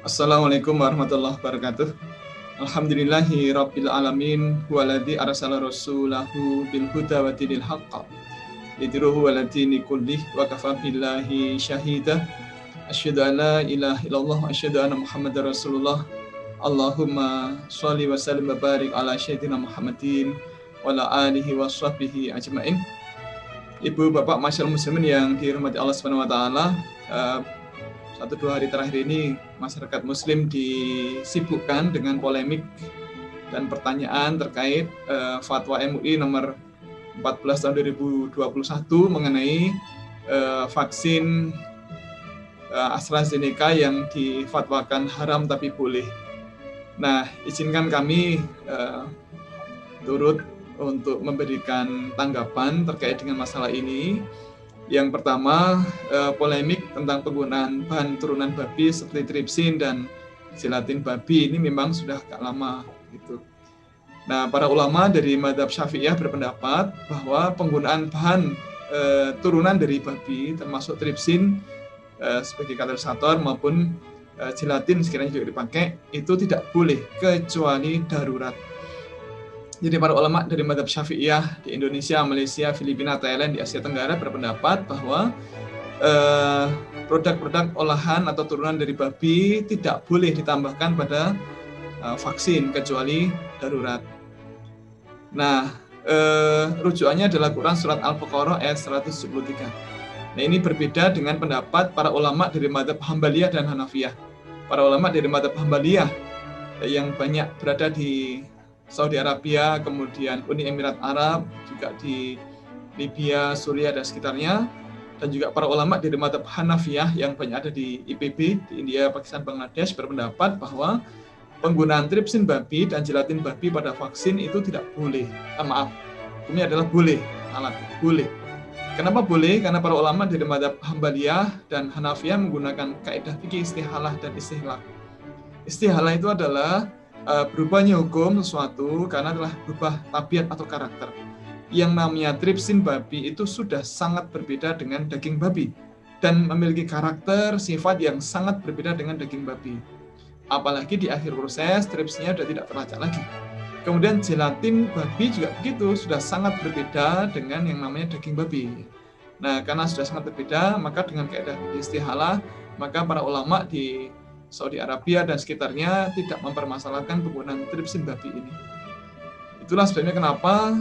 Assalamualaikum warahmatullahi wabarakatuh. Alhamdulillahi rabbil alamin waladzi arsala rasulahu bil huda wa dinil haqq lidruhu wa ladini kullih wa kafa billahi syahida. Asyhadu an la ilaha illallah wa asyhadu anna Muhammadar Rasulullah. Allahumma shalli wa sallim wa barik ala sayyidina Muhammadin wa ala alihi wa sahbihi ajmain. Ibu, Bapak, masyaallah muslimin yang dirahmati Allah Subhanahu wa taala, 1-2 hari terakhir ini masyarakat muslim disibukkan dengan polemik dan pertanyaan terkait fatwa MUI nomor 14 tahun 2021 mengenai vaksin AstraZeneca yang difatwakan haram tapi boleh. Nah, izinkan kami turut untuk memberikan tanggapan terkait dengan masalah ini. Yang pertama, polemik tentang penggunaan bahan turunan babi seperti tripsin dan gelatin babi ini memang sudah agak lama gitu. Nah, para ulama dari mazhab Syafi'iyah berpendapat bahwa penggunaan bahan turunan dari babi termasuk tripsin sebagai katalisator maupun gelatin sekiranya juga dipakai itu tidak boleh kecuali darurat. Jadi para ulama dari mazhab Syafi'iyah di Indonesia, Malaysia, Filipina, Thailand, di Asia Tenggara berpendapat bahwa produk-produk olahan atau turunan dari babi tidak boleh ditambahkan pada vaksin kecuali darurat. Nah, rujukannya adalah Quran surat Al-Baqarah ayat 173. Nah, ini berbeda dengan pendapat para ulama dari mazhab Hambaliyah dan Hanafiyah. Para ulama dari mazhab Hambaliyah yang banyak berada di Saudi Arabia, kemudian Uni Emirat Arab, juga di Libya, Suriah, dan sekitarnya, dan juga para ulama dari mazhab Hanafiyah yang banyak ada di IPB, di India, Pakistan, Bangladesh, berpendapat bahwa penggunaan tripsin babi dan gelatin babi pada vaksin itu tidak boleh. Hukumnya adalah boleh, boleh. Kenapa boleh? Karena para ulama dari mazhab Hambaliyah dan Hanafiyah menggunakan kaidah fikih istihalah dan istihlak. Istihalah itu adalah berubahnya hukum sesuatu karena telah berubah tabiat atau karakter. Yang namanya tripsin babi itu sudah sangat berbeda dengan daging babi dan memiliki karakter sifat yang sangat berbeda dengan daging babi. Apalagi di akhir proses tripsinnya sudah tidak terlacak lagi. Kemudian gelatin babi juga begitu, sudah sangat berbeda dengan yang namanya daging babi. Nah, karena sudah sangat berbeda, maka dengan kaidah istihalah, maka para ulama di Saudi Arabia dan sekitarnya tidak mempermasalahkan penggunaan tripsin babi ini. Itulah sebabnya kenapa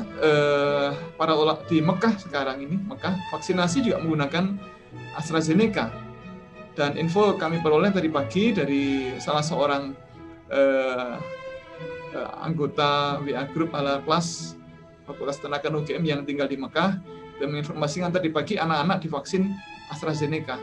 para ulama di Mekah sekarang ini, Mekah vaksinasi juga menggunakan AstraZeneca. Dan info kami peroleh tadi pagi dari salah seorang anggota WA Group ala kelas Fakultas Tenaga UGM yang tinggal di Mekah dan menginformasikan tadi pagi anak-anak divaksin AstraZeneca.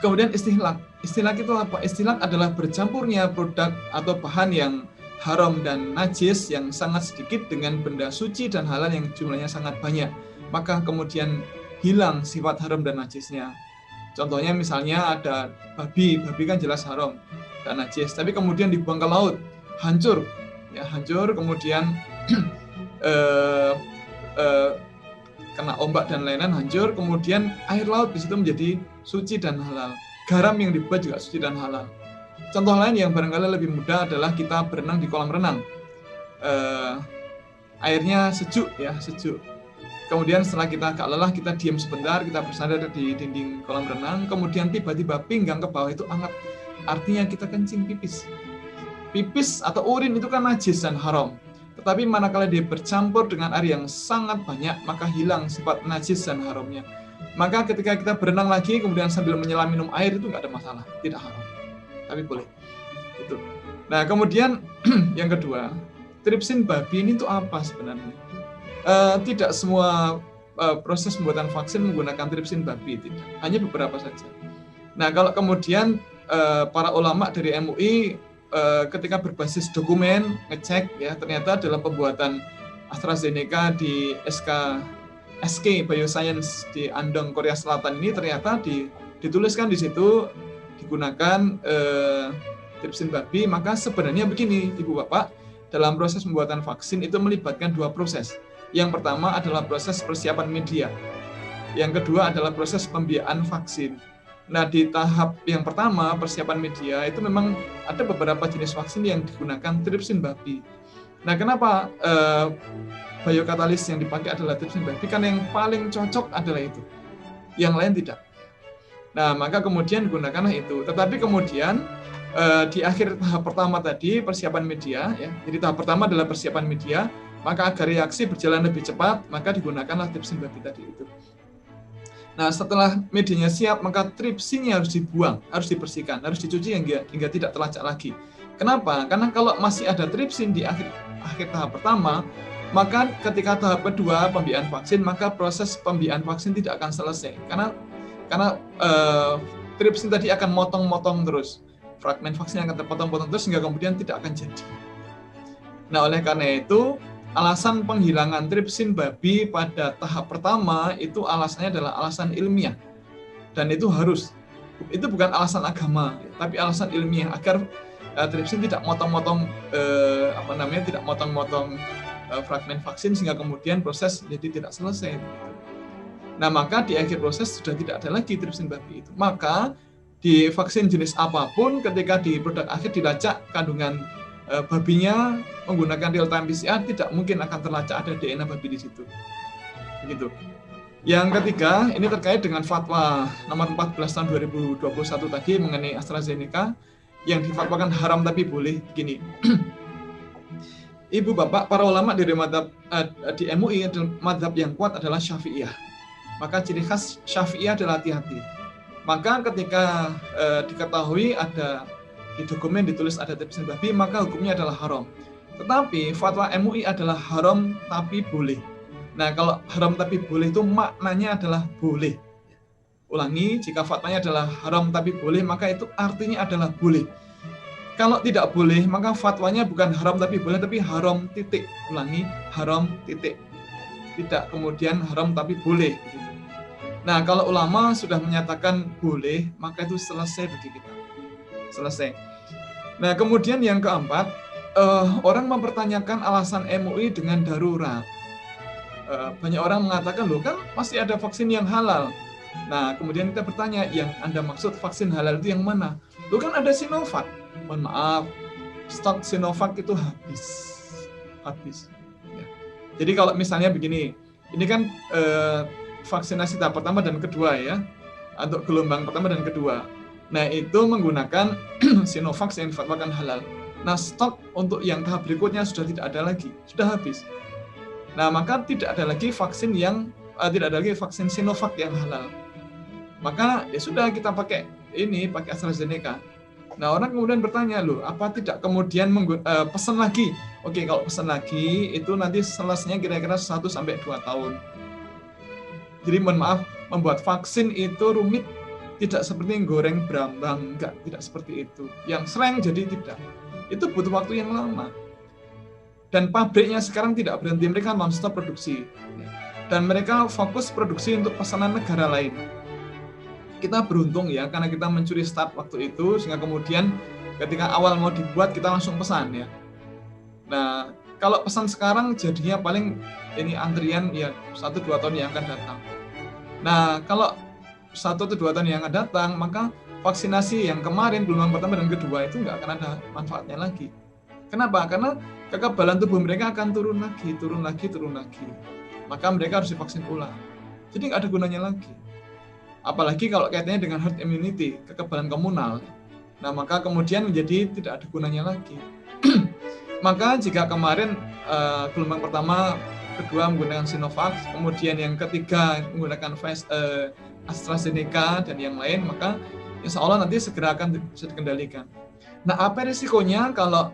Kemudian istihlak. Istihlak itu apa? Istihlak adalah bercampurnya produk atau bahan yang haram dan najis yang sangat sedikit dengan benda suci dan halal yang jumlahnya sangat banyak. Maka kemudian hilang sifat haram dan najisnya. Contohnya misalnya ada babi kan jelas haram dan najis, tapi kemudian dibuang ke laut, hancur, kemudian kena ombak dan lain-lain hancur, kemudian air laut di situ menjadi suci dan halal. Garam yang dibuat juga suci dan halal. Contoh lain yang barangkali lebih mudah adalah kita berenang di kolam renang. Airnya sejuk. Kemudian setelah kita agak lelah, kita diam sebentar, kita bersandar di dinding kolam renang, kemudian tiba-tiba pinggang ke bawah itu hangat. Artinya kita kencing pipis. Pipis atau urin itu kan najis dan haram. Tetapi manakala dia bercampur dengan air yang sangat banyak, maka hilang sifat najis dan haramnya. Maka ketika kita berenang lagi, kemudian sambil menyelam minum air, itu nggak ada masalah, tidak haram. Tapi boleh. Itu. Nah, kemudian yang kedua, tripsin babi ini tuh apa sebenarnya? Tidak semua proses pembuatan vaksin menggunakan tripsin babi, tidak. Hanya beberapa saja. Nah, kalau kemudian para ulama dari MUI ketika berbasis dokumen ngecek ya ternyata dalam pembuatan AstraZeneca di SK Bioscience di Andong, Korea Selatan ini ternyata dituliskan di situ digunakan tripsin babi. Maka sebenarnya begini, Ibu Bapak, dalam proses pembuatan vaksin itu melibatkan 2 proses. Yang pertama adalah proses persiapan media. Yang kedua adalah proses pembiayaan vaksin. Nah, di tahap yang pertama, persiapan media, itu memang ada beberapa jenis vaksin yang digunakan tripsin babi. Nah, kenapa biokatalis yang dipakai adalah tripsin babi? Karena yang paling cocok adalah itu. Yang lain tidak. Nah, maka kemudian gunakanlah itu. Tetapi kemudian di akhir tahap pertama tadi, persiapan media, ya. Jadi tahap pertama adalah persiapan media, maka agar reaksi berjalan lebih cepat, maka digunakanlah tripsin babi tadi itu. Nah, setelah medianya siap, maka tripsinnya harus dibuang, harus dibersihkan, harus dicuci hingga tidak terlacak lagi. Kenapa? Karena kalau masih ada tripsin di akhir tahap pertama, maka ketika tahap kedua pembiayaan vaksin, maka proses pembiayaan vaksin tidak akan selesai. Karena tripsin tadi akan motong-motong terus. Fragmen vaksin akan terpotong-potong terus sehingga kemudian tidak akan jadi. Nah, oleh karena itu, alasan penghilangan tripsin babi pada tahap pertama itu alasannya adalah alasan ilmiah, dan itu bukan alasan agama, tapi alasan ilmiah agar tripsin tidak motong-motong tidak motong-motong fragmen vaksin sehingga kemudian proses jadi tidak selesai. Nah, maka di akhir proses sudah tidak ada lagi tripsin babi itu. Maka di vaksin jenis apapun ketika di produk akhir dilacak kandungan babinya menggunakan real time PCR, tidak mungkin akan terlacak ada DNA babi di situ. Begitu. Yang ketiga, ini terkait dengan fatwa nomor 14 tahun 2021 tadi mengenai AstraZeneca yang difatwakan haram tapi boleh. Begini. Ibu bapak para ulama dari madhab di MUI, madhab yang kuat adalah Syafi'iyah. Maka ciri khas Syafi'iyah adalah hati-hati. Maka ketika diketahui ada di dokumen ditulis ada tripsin babi, maka hukumnya adalah haram. Tetapi fatwa MUI adalah haram tapi boleh. Nah, kalau haram tapi boleh itu maknanya adalah boleh. Ulangi, jika fatwanya adalah haram tapi boleh, maka itu artinya adalah boleh. Kalau tidak boleh, maka fatwanya bukan haram tapi boleh, tapi haram titik. Ulangi, haram titik. Tidak kemudian haram tapi boleh. Nah, kalau ulama sudah menyatakan boleh, maka itu selesai bagi kita. Selesai. Nah, kemudian yang keempat, orang mempertanyakan alasan MUI dengan darurat. Banyak orang mengatakan, loh kan masih ada vaksin yang halal. Nah, kemudian kita bertanya, yang Anda maksud vaksin halal itu yang mana? Loh kan ada Sinovac. Mohon maaf, stok Sinovac itu habis. Ya. Jadi kalau misalnya begini, ini kan vaksinasi tahap pertama dan kedua ya, untuk gelombang pertama dan kedua. Nah, itu menggunakan Sinovac yang difatwakan halal. Nah, stok untuk yang tahap berikutnya sudah tidak ada lagi, sudah habis. Nah, maka tidak ada lagi vaksin Sinovac yang halal. Maka ya sudah kita pakai AstraZeneca. Nah, orang kemudian bertanya, loh, apa tidak kemudian pesan lagi? Oke, kalau pesan lagi itu nanti selesainya kira-kira 1-2 tahun. Jadi mohon maaf, membuat vaksin itu rumit. Tidak seperti goreng brambang, tidak seperti itu. Yang sering jadi tidak. Itu butuh waktu yang lama. Dan pabriknya sekarang tidak berhenti, mereka non-stop produksi. Dan mereka fokus produksi untuk pesanan negara lain. Kita beruntung ya, karena kita mencuri start waktu itu, sehingga kemudian ketika awal mau dibuat, kita langsung pesan ya. Nah, kalau pesan sekarang jadinya paling ini antrian ya 1-2 tahun yang akan datang. Nah, kalau 1-2 tahun yang akan datang, maka vaksinasi yang kemarin gelombang pertama dan kedua itu nggak akan ada manfaatnya lagi. Kenapa? Karena kekebalan tubuh mereka akan turun lagi. Maka mereka harus divaksin ulang. Jadi nggak ada gunanya lagi. Apalagi kalau kaitannya dengan herd immunity, kekebalan komunal. Nah, maka kemudian menjadi tidak ada gunanya lagi. Maka jika kemarin gelombang pertama, kedua menggunakan Sinovac, kemudian yang ketiga menggunakan AstraZeneca dan yang lain, maka insya Allah nanti segera akan bisa dikendalikan. Nah, apa risikonya kalau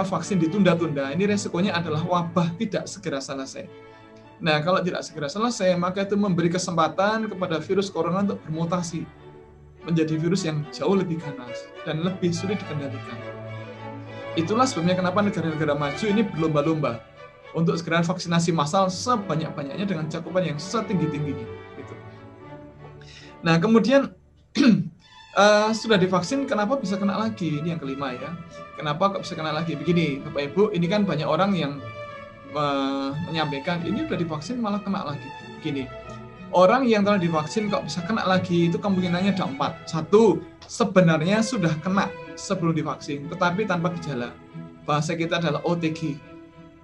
vaksin ditunda-tunda? Ini risikonya adalah wabah tidak segera selesai. Nah, kalau tidak segera selesai, maka itu memberi kesempatan kepada virus corona untuk bermutasi menjadi virus yang jauh lebih ganas dan lebih sulit dikendalikan. Itulah sebabnya kenapa negara-negara maju ini berlomba-lomba untuk segera vaksinasi massal sebanyak-banyaknya dengan cakupan yang setinggi-tingginya. Gitu. Nah, kemudian sudah divaksin, kenapa bisa kena lagi? Ini yang kelima ya. Kenapa kok bisa kena lagi? Begini, Bapak Ibu, ini kan banyak orang yang menyampaikan, ini sudah divaksin malah kena lagi. Begini, Orang yang telah divaksin kok bisa kena lagi, itu kemungkinannya ada 4. 1, sebenarnya sudah kena sebelum divaksin, tetapi tanpa gejala. Bahasa kita adalah OTG.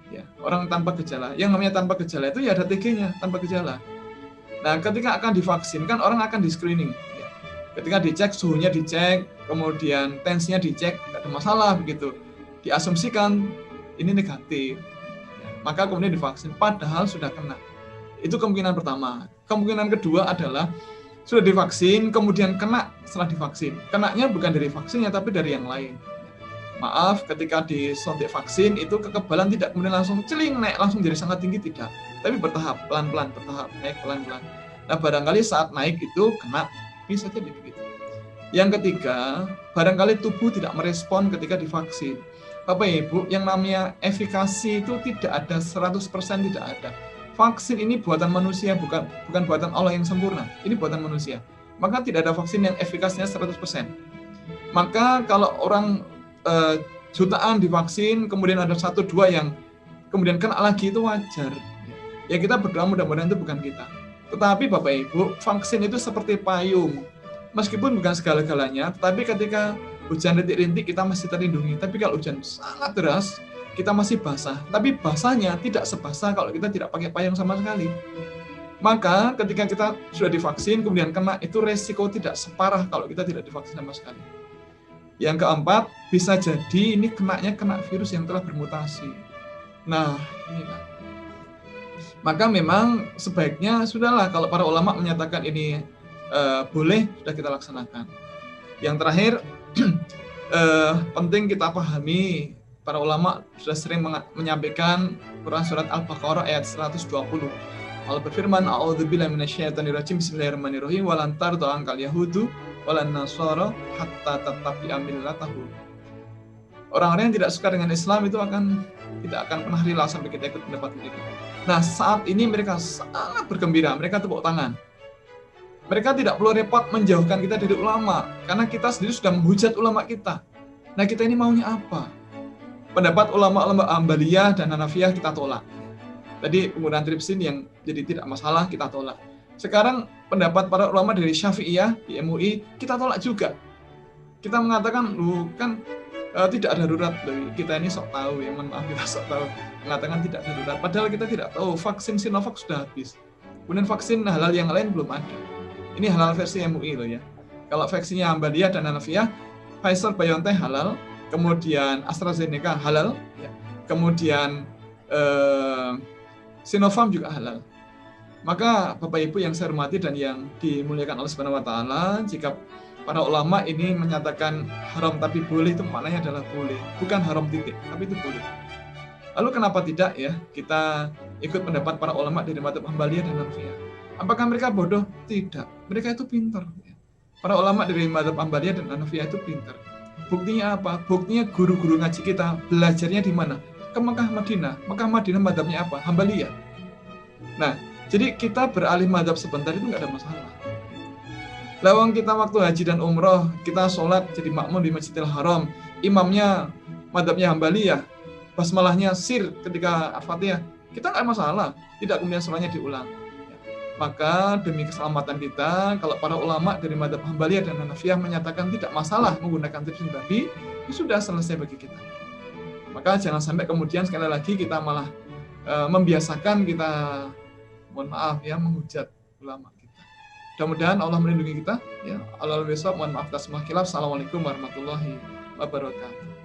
Ya, orang tanpa gejala. Yang namanya tanpa gejala itu ya ada TG-nya, tanpa gejala. Nah, ketika akan divaksin, kan orang akan di-screening. Ya. Ketika dicek, suhunya dicek, kemudian tensinya dicek, nggak ada masalah begitu. Diasumsikan ini negatif. Ya, maka kemudian divaksin, padahal sudah kena. Itu kemungkinan pertama. Kemungkinan kedua adalah sudah divaksin, kemudian kena setelah divaksin. Kenanya bukan dari vaksinnya, tapi dari yang lain. Maaf, ketika disuntik vaksin, itu kekebalan tidak kemudian langsung celing, naik langsung jadi sangat tinggi, tidak. Tapi bertahap, pelan-pelan, bertahap, naik pelan-pelan. Nah, barangkali saat naik itu kena, bisa jadi begitu. Yang ketiga, barangkali tubuh tidak merespon ketika divaksin. Bapak Ibu, yang namanya efikasi itu tidak ada, 100% tidak ada. Vaksin ini buatan manusia, bukan buatan Allah yang sempurna. Ini buatan manusia. Maka tidak ada vaksin yang efikasinya 100%. Maka kalau orang jutaan divaksin, kemudian ada 1-2 yang kemudian kena lagi, itu wajar. Ya kita berdoa mudah-mudahan itu bukan kita. Tetapi Bapak Ibu, vaksin itu seperti payung. Meskipun bukan segala-galanya, tetapi ketika hujan rintik-rintik kita masih terlindungi. Tapi kalau hujan sangat deras, kita masih basah. Tapi basahnya tidak sebasah kalau kita tidak pakai payung sama sekali. Maka ketika kita sudah divaksin, kemudian kena, itu resiko tidak separah kalau kita tidak divaksin sama sekali. Yang keempat, bisa jadi ini kena virus yang telah bermutasi. Nah, ini kan. Maka memang sebaiknya sudahlah kalau para ulama menyatakan ini boleh, sudah kita laksanakan. Yang terakhir, penting kita pahami, para ulama sudah sering menyampaikan Quran surat Al-Baqarah ayat 120. Allah berfirman, A'udzubillahi minasyaitonirrajim, Bismillahirrahmanirrahim, walan tarda ankal yahudu walan nasara hatta tattabi'a millatahu. Orang-orang yang tidak suka dengan Islam itu tidak akan pernah rela sampai kita ikut pendapat mereka. Nah, saat ini mereka sangat bergembira, mereka tepuk tangan. Mereka tidak perlu repot menjauhkan kita dari ulama, karena kita sendiri sudah menghujat ulama kita. Nah, kita ini maunya apa? Pendapat ulama-ulama Ambaliyah dan Hanafiyah kita tolak. Tadi penggunaan tripsin yang jadi tidak masalah, kita tolak. Sekarang pendapat para ulama dari Syafi'iyah di MUI kita tolak juga. Kita mengatakan, kan tidak darurat. Kita ini sok tahu, ya mohon maaf, kita sok tahu mengatakan tidak darurat. Padahal kita tidak tahu vaksin Sinovac sudah habis. Kemudian vaksin halal yang lain belum ada. Ini halal versi MUI loh ya. Kalau vaksinnya Ambaliyah dan Hanafiyah, Pfizer BioNTech halal, kemudian AstraZeneca halal, ya. Kemudian Sinovac juga halal. Maka Bapak Ibu yang saya hormati dan yang dimuliakan Allah Subhanahu wa taala, jika para ulama ini menyatakan haram tapi boleh, itu maknanya adalah boleh, bukan haram titik, tapi itu boleh. Lalu kenapa tidak ya kita ikut pendapat para ulama dari mazhab Hambaliyah dan Hanafiyah? Apakah mereka bodoh? Tidak. Mereka itu pintar. Para ulama dari mazhab Hambaliyah dan Hanafiyah itu pintar. Buktinya apa? Buktinya guru-guru ngaji kita belajarnya di mana? Ke Mekah Madinah. Mekah Madinah mazhabnya apa? Hambaliyah. Nah, jadi kita beralih mazhab sebentar itu nggak ada masalah. Lawang kita waktu haji dan umroh, kita sholat jadi makmum di Masjidil Haram, imamnya mazhabnya Hambaliyah, basmalahnya sir ketika Al-Fatihah, kita nggak masalah, tidak kemudian sholatnya diulang. Maka demi keselamatan kita, kalau para ulama dari mazhab Hambaliyah dan Hanafiyah menyatakan tidak masalah menggunakan tripsin babi, itu sudah selesai bagi kita. Maka jangan sampai kemudian sekali lagi kita malah membiasakan kita, mohon maaf ya, menghujat ulama kita. Mudah-mudahan Allah melindungi kita. Ya, Allah mohon maaf atas semua khilaf. Assalamualaikum warahmatullahi wabarakatuh.